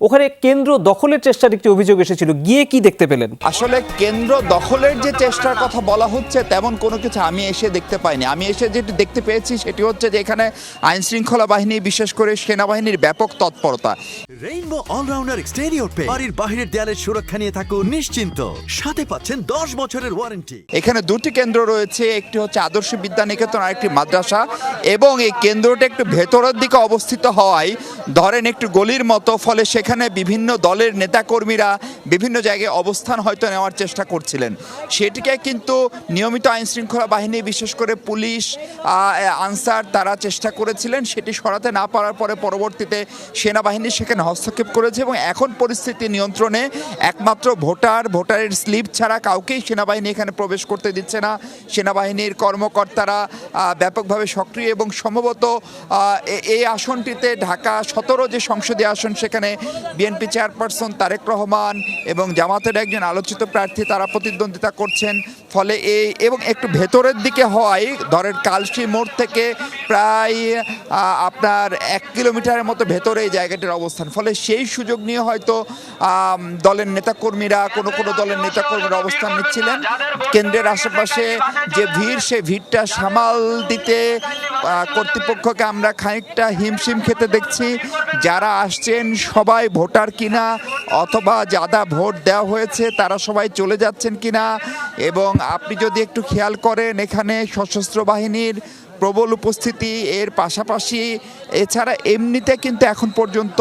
ওখানে কেন্দ্র দখলের চেষ্টার একটি অভিযোগ এসেছিল, গিয়ে কি দেখতে পেলেন? আসলে কেন্দ্র দখলের যে চেষ্টার কথা বলা হচ্ছে তেমন কোনো কিছু আমি এসে দেখতে পাইনি। আমি এসে যেটি দেখতে পেয়েছি সেটি হচ্ছে যে এখানে আইন শৃঙ্খলা বাহিনী, বিশেষ করে সেনাবাহিনীর ব্যাপক তৎপরতা। রেইনবো অলরাউন্ডার এক্সটেরিয়র পেইন্ট বাড়ির বাহিরের দেয়ালের সুরক্ষা নিয়ে থাকুন নিশ্চিন্ত, সাথে পাচ্ছেন 10 বছরের ওয়ারেন্টি। এখানে দুটি কেন্দ্র রয়েছে, একটি হচ্ছে আদর্শ বিদ্যানিকেতন আর একটি মাদ্রাসা, এবং এই কেন্দ্রটা একটু ভেতরের দিকে অবস্থিত হওয়ায় ধরেন একটু গলির মতো, ফলে সেখানে বিভিন্ন দলের নেতাকর্মীরা বিভিন্ন জায়গায় অবস্থান হয়তো নেওয়ার চেষ্টা করছিলেন। সেটিকে কিন্তু নিয়মিত আইন শৃঙ্খলা বাহিনী, বিশেষ করে পুলিশ, আনসার, তারা চেষ্টা করেছিলেন। সেটি সরাতে না পারার পরে পরবর্তীতে সেনাবাহিনী সেখানে হস্তক্ষেপ করেছে এবং এখন পরিস্থিতি নিয়ন্ত্রণে। একমাত্র ভোটারের স্লিপ ছাড়া কাউকেই সেনাবাহিনী এখানে প্রবেশ করতে দিচ্ছে না। সেনাবাহিনীর কর্মকর্তারা ব্যাপকভাবে সক্রিয় এবং সম্ভবত এই আসনটিতে ঢাকা 17 যে সংসদীয় আসন, সেখানে বিএনপি চেয়ারপারসন তারেক রহমান এবং জামাতের একজন আলোচিত প্রার্থী তারা প্রতিদ্বন্দ্বিতা করছেন। ফলে এবং একটু ভেতরের দিকে হওয়ায় ধরেন কালশি মোড় থেকে প্রায় আপনার 1 কিলোমিটারের মতো ভেতরে এই জায়গাটির অবস্থান। ফলে সেই সুযোগ নিয়ে হয়তো দলের নেতাকর্মীরা, কোনো দলের নেতাকর্মীরা অবস্থান নিচ্ছিলেন। কেন্দ্রের আশেপাশে যে ভিড়, সে ভিড়টা সামাল দিতে কর্তৃপক্ষকে আমরা খানিকটা হিমশিম খেতে দেখছি। যারা আসছেন সবাই ভোটার কিনা, অথবা যারা ভোট দেওয়া হয়েছে তারা সবাই চলে যাচ্ছেন কিনা। এবং আপনি যদি একটু খেয়াল করেন, এখানে সশস্ত্র বাহিনীর প্রবল উপস্থিতি, এর পাশাপাশি এছাড়া এমনিতে কিন্তু এখন পর্যন্ত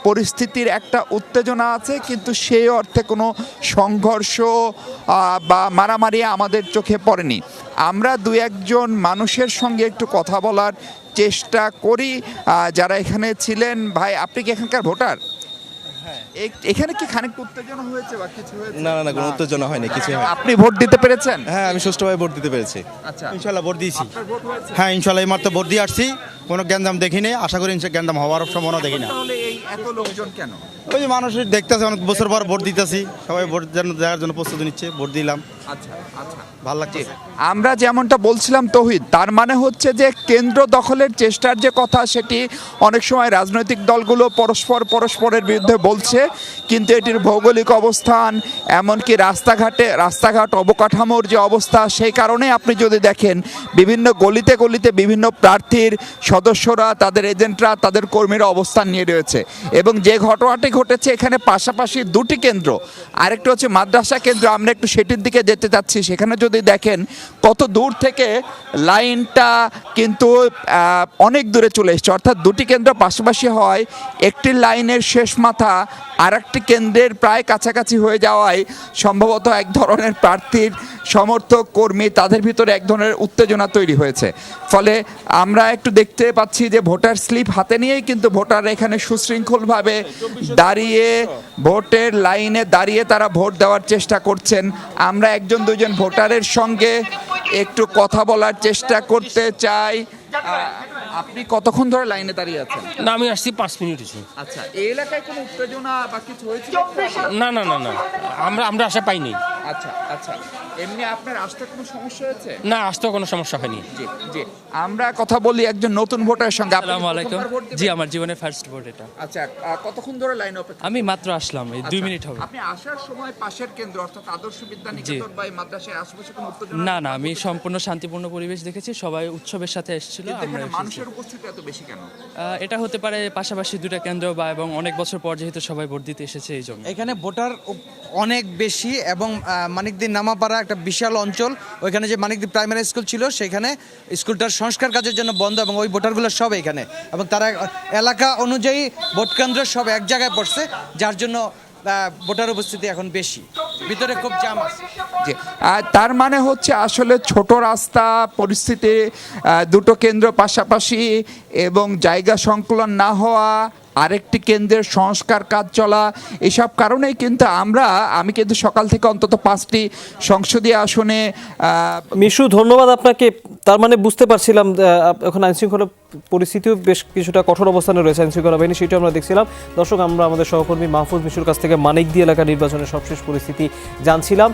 পরিস্থিতির একটা উত্তেজনা আছে, কিন্তু সেই অর্থে কোনো সংঘর্ষ বা মারামারি আমাদের চোখে পড়েনি। আমরা দু একজন মানুষের সঙ্গে একটু কথা বলার চেষ্টা করি যারা এখানে ছিলেন। ভাই, আপনি কি এখানকার ভোটার? এখানে কি খানিকটা উত্তেজনা হয়েছে বা কিছু হয়েছে? না, কোনো উত্তেজনা হয়নি, কিছু হয়নি। আপনি ভোট দিতে পেরেছেন? হ্যাঁ, আমি সুষ্ঠুভাবে ভোট দিতে পেরেছি। আচ্ছা, ইনশাল্লাহ ভোট দিয়েছি। আপনার ভোট হয়েছে? হ্যাঁ, ইনশাল্লাহ এই মাত্র ভোট দিয়ে আসছি, কোনো গ্যান্দাম দেখিনি, আশা করি গ্যান্দাম হওয়ার সম্ভাবনা দেখি না। তাহলে এই এত লোকজন কেন? ওই যে মানুষ দেখতেছে, অনেক বছর পর ভোট দিতেছি, সবাই ভোট দেওয়ার জন্য প্রস্তুতি নিচ্ছে, ভোট দিলাম, আচ্ছা আচ্ছা, ভালো লাগছে। আমরা যেমনটা বলছিলাম তৌহিদ, তার মানে হচ্ছে যে কেন্দ্র দখলের চেষ্টার যে কথা, সেটি অনেক সময় রাজনৈতিক দলগুলো পরস্পরের বিরুদ্ধে বলছে, কিন্তু এটির ভৌগোলিক অবস্থান, এমনকি রাস্তাঘাট অবকাঠামোর যে অবস্থা, সেই কারণে আপনি যদি দেখেন বিভিন্ন গলিতে বিভিন্ন প্রার্থীর সদস্যরা, তাদের এজেন্টরা, তাদের কর্মীরা অবস্থান নিয়ে রয়েছে। এবং যে ঘটনাটি ঘটেছে, এখানে পাশাপাশি দুটি কেন্দ্র, আরেকটা হচ্ছে মাদ্রাসা কেন্দ্র, আমরা একটু সেটির দিকে যেতে চাচ্ছি। সেখানে যদি দেখেন কত দূর থেকে লাইনটা কিন্তু অনেক দূরে চলে এসছে, অর্থাৎ দুটি কেন্দ্র পাশাপাশি হয়, একটি লাইনের শেষ মাথা আর একটি কেন্দ্রের প্রায় কাছাকাছি হয়ে যাওয়ায় সম্ভবত এক ধরনের প্রার্থীর সমর্থক কর্মী, তাদের ভিতরে এক ধরনের উত্তেজনা তৈরি হয়েছে। ফলে আমরা একটু দেখতে পাচ্ছি যে ভোটার স্লিপ হাতে নিয়েই কিন্তু ভোটাররা এখানে সুশৃঙ্খলভাবে দাঁড়িয়ে ভোটের লাইনে দাঁড়িয়ে তারা ভোট দেওয়ার চেষ্টা করছেন। আমরা একজন দুজন ভোটারের সঙ্গে একটু কথা বলার চেষ্টা করতে চাই। আপনি কতক্ষণ ধরে লাইনে দাঁড়িয়ে আছেন? না, আমি আসছি 5 মিনিট হয়েছে। আচ্ছা, এই এলাকায় কোনো উত্তেজনা বা কিছু হয়েছে? না, আমরা আশা পাইনি। আচ্ছা আচ্ছা, এমনি আপনার আসতে কোনো সমস্যা হয়েছে? না, আসতেও কোনো সমস্যা হয়নি। জি জি, আমরা কথা বলি একজন নতুন ভোটারের সঙ্গে। আপনি আসসালামু আলাইকুম। প্রথমবার ভোট দিবেন? জি, আমার জীবনের ফার্স্ট ভোট এটা। আচ্ছা, কতক্ষণ ধরে লাইন অপেক্ষা? আমি মাত্র আসলাম, এই 2 মিনিট হবে। আপনি আসার সময় পাশের কেন্দ্র অর্থাৎ আদর্শ বিদ্যানিকেতন বা এই মাদ্রাসার আশেপাশে কোনো উত্তেজনা? না, আমি সম্পূর্ণ শান্তিপূর্ণ পরিবেশ দেখেছি, সবাই উৎসবের সাথে এসেছিল। কিন্তু আমরা এখানে এসেছি। মানুষের উপস্থিতি এত বেশি কেন? এটা হতে পারে পাশাপাশি দুটা কেন্দ্র বা এবং অনেক বছর পর যেহেতু সবাই ভোট দিতে এসেছে এই জন্য। এখানে ভোটার অনেক বেশি এবং মানিকদি নামাপাড়া একটা বিশাল অঞ্চল, ওইখানে যে মানিকদি প্রাইমারি স্কুল ছিল সেখানে স্কুলটার সংস্কার কাজের জন্য বন্ধ, এবং ওই ভোটারগুলো সব এখানে, এবং তারা এলাকা অনুযায়ী ভোট কেন্দ্র সব এক জায়গায় পড়ছে, যার জন্য ভোটার উপস্থিতি এখন বেশি, ভিতরে খুব জাম আছে। জি, তার মানে হচ্ছে আসলে ছোট রাস্তা, পরিস্থিতি, দুটো কেন্দ্র পাশাপাশি এবং জায়গা সংকুলন না হওয়া, আরেকটি কেন্দ্রের সংস্কার কাজ চলা, এসব কারণেই কিন্তু আমি কিন্তু সকাল থেকে অন্তত 5টি সংসদীয় আসনে। মিশু, ধন্যবাদ আপনাকে। তার মানে বুঝতে পারছিলাম এখন আইনশৃঙ্খলা পরিস্থিতিও বেশ কিছুটা কঠোর অবস্থানে রয়েছে আইনশৃঙ্খলা বাহিনী, সেটাও আমরা দেখছিলাম। দর্শক, আমরা আমাদের সহকর্মী মাহফুজ মিশুর কাছ থেকে মানিকদি এলাকা নির্বাচনের সবশেষ পরিস্থিতি জানছিলাম।